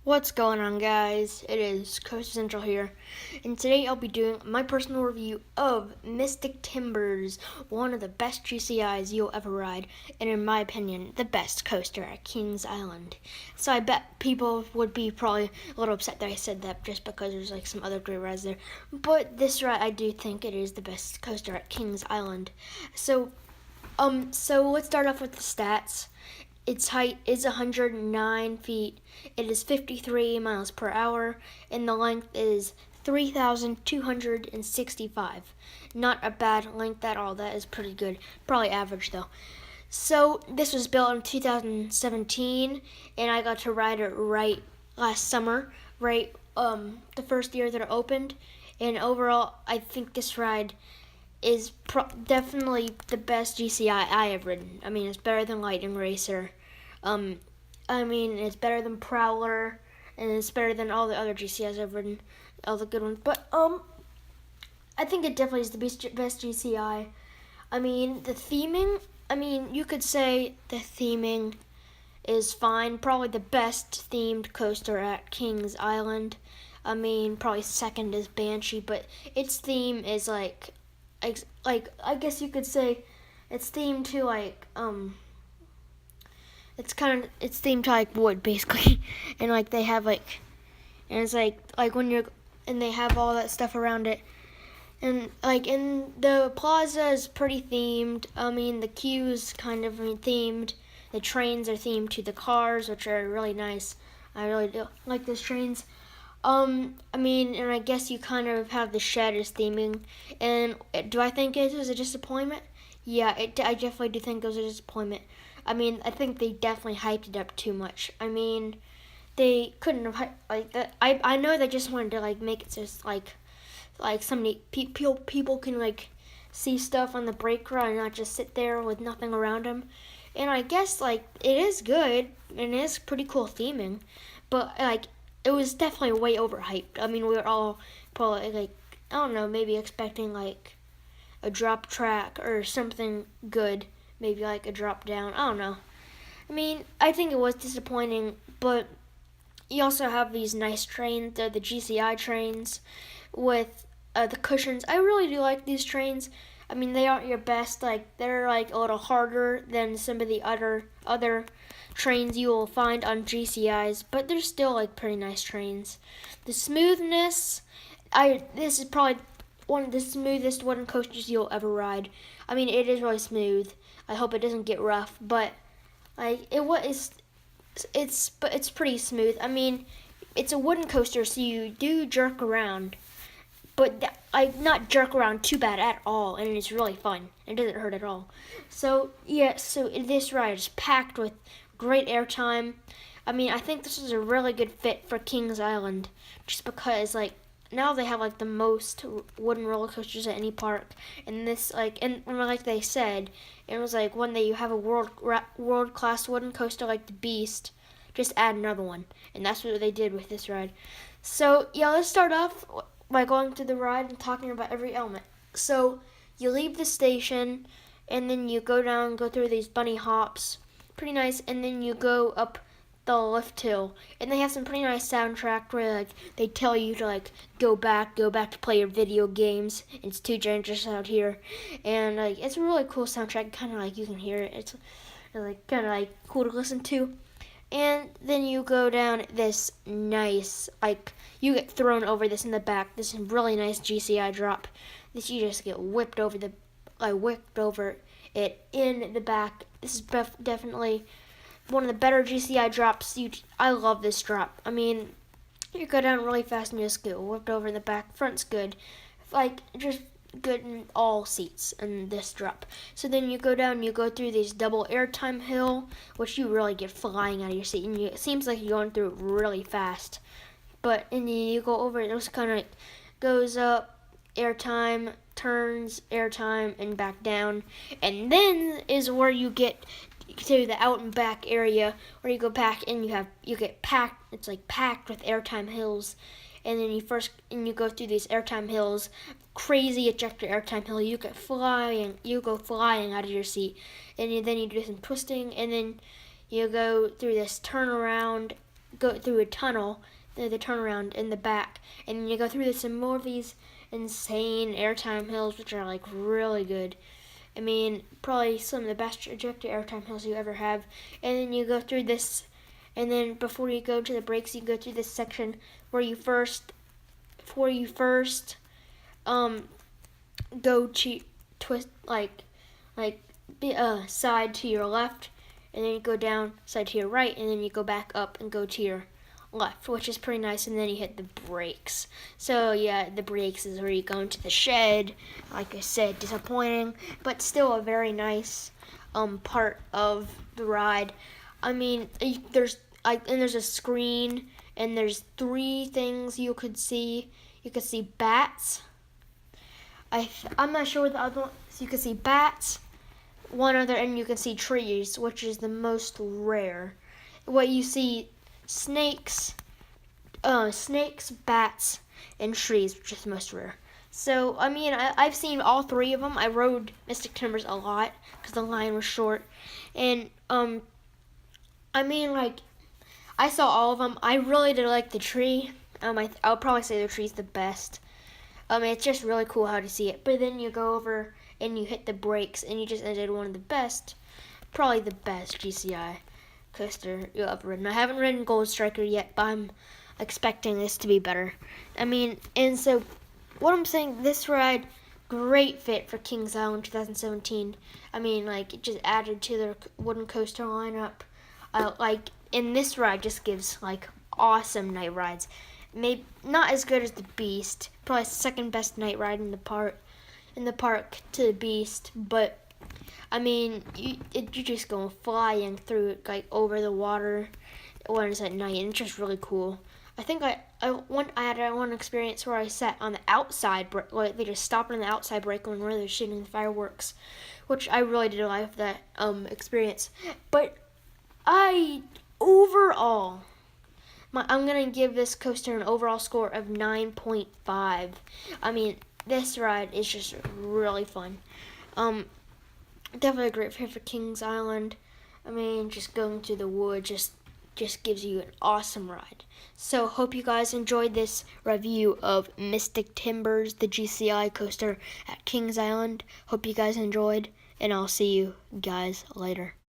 What's going on, guys? It is Coast Central here, and today I'll be doing my personal review of Mystic Timbers, one of the best GCIs you'll ever ride, and in my opinion, the best coaster at Kings Island. So I bet people would be probably a little upset that I said that just because there's like some other great rides there, but this ride I do think it is the best coaster at Kings Island. So let's start off with the stats. Its height is 109 feet. It is 53 miles per hour, and the length is 3,265. Not a bad length at all. That is pretty good. Probably average though. So this was built in 2017, and I got to ride it right last summer, right the first year that it opened. And overall, I think this ride is definitely the best GCI I have ridden. I mean, it's better than Lightning Racer. It's better than Prowler, and it's better than all the other GCIs I've ridden, all the good ones. But I think it definitely is the best GCI. I mean, the theming. I mean, you could say the theming is fine. Probably the best themed coaster at Kings Island. I mean, probably second is Banshee, but its theme is like I guess you could say it's themed to it's themed to like wood basically, and like they have and it's like when you're and they have all that stuff around it, and like in the plaza is pretty themed. I mean the queues kind of themed. The trains are themed to the cars, which are really nice. I really do like those trains. And I guess you kind of have the shed as theming. And do I think it was a disappointment? Yeah, I definitely do think it was a disappointment. I mean, I think they definitely hyped it up too much. I mean, they couldn't have like that. I know they just wanted to make it just like so many people can see stuff on the brake run and not just sit there with nothing around them. And I guess it is good and it is pretty cool theming, but it was definitely way overhyped. I mean, we were all probably I don't know, maybe expecting a drop track or something good, maybe a drop down. I don't know. I mean, I think it was disappointing, but you also have these nice trains, the GCI trains with the cushions. I really do like these trains. I mean, they aren't your best. They're a little harder than some of the other trains you will find on GCIs, but they're still pretty nice trains. The smoothness, this is probably one of the smoothest wooden coasters you'll ever ride. I mean, it is really smooth. I hope it doesn't get rough, but it's pretty smooth. I mean, it's a wooden coaster, so you do jerk around, but not jerk around too bad at all, and it's really fun. It doesn't hurt at all. So yeah, this ride is packed with great airtime. I mean, I think this is a really good fit for Kings Island, just because now they have the most wooden roller coasters at any park, and this and like they said, it was when you have a world class wooden coaster like the Beast, just add another one, and that's what they did with this ride. So yeah, let's start off by going through the ride and talking about every element. So you leave the station, and then you go through these bunny hops, pretty nice, and then you go up the lift hill, and they have some pretty nice soundtrack where they tell you to go back to play your video games. It's too dangerous out here, and it's a really cool soundtrack. Kind of you can hear it. It's kind of cool to listen to. And then you go down this nice, you get thrown over this in the back. This really nice GCI drop. This you just get whipped over it in the back. This is definitely one of the better GCI drops. I love this drop. I mean, you go down really fast and you just get whipped over in the back. Front's good. Just good in all seats in this drop. So then you go down, you go through this double airtime hill, which you really get flying out of your seat, and it seems like you're going through it really fast. But and then you go over it, just kind of goes up, airtime, turns, airtime, and back down. And then is where you get to the out and back area where you go back and you get packed. It's packed with airtime hills, and then you go through these airtime hills, crazy ejector airtime hill. You go flying out of your seat, and then you do some twisting, and then you go through this turnaround go through a tunnel, the turnaround in the back, and then you go through some more of these insane airtime hills, which are like really good. I mean, probably some of the best trajectory airtime hills you ever have. And then you go through this, and then before you go to the brakes, you go through this section where you first go to twist side to your left, and then you go down side to your right, and then you go back up and go to your left, which is pretty nice, and then you hit the brakes. So yeah, the brakes is where you go into the shed. Like I said, disappointing, but still a very nice part of the ride. I mean, there's a screen, and there's 3 things you could see. You could see bats. I'm not sure what the other one. So you can see bats, one other, and you can see trees, which is the most rare. What you see, snakes, bats, and trees, which is the most rare. So, I mean, I've seen all 3 of them. I rode Mystic Timbers a lot because the line was short. And, I mean, like, I saw all of them. I really did like the tree. I would probably say the tree's the best. It's just really cool how to see it. But then you go over and you hit the brakes, and you just ended one of the best, probably the best GCI coaster you'll ever ridden. I haven't ridden Gold Striker yet, but I'm expecting this to be better. I mean, and so what I'm saying, this ride, great fit for Kings Island 2017. I mean, like, it just added to their wooden coaster lineup. And this ride just gives, like, awesome night rides. Maybe not as good as the Beast, probably second best night ride in the park to the Beast, but I mean, you're just going flying through it, like, over the water when it's at night, and it's just really cool. I think I had one experience where I sat on the outside, like, they just stopped on the outside brake when they're shooting the fireworks, which I really did like that experience. But overall, I'm going to give this coaster an overall score of 9.5. I mean, this ride is just really fun. Definitely a great fit for Kings Island. I mean, just going through the woods just gives you an awesome ride. So, hope you guys enjoyed this review of Mystic Timbers, the GCI coaster at Kings Island. Hope you guys enjoyed, and I'll see you guys later.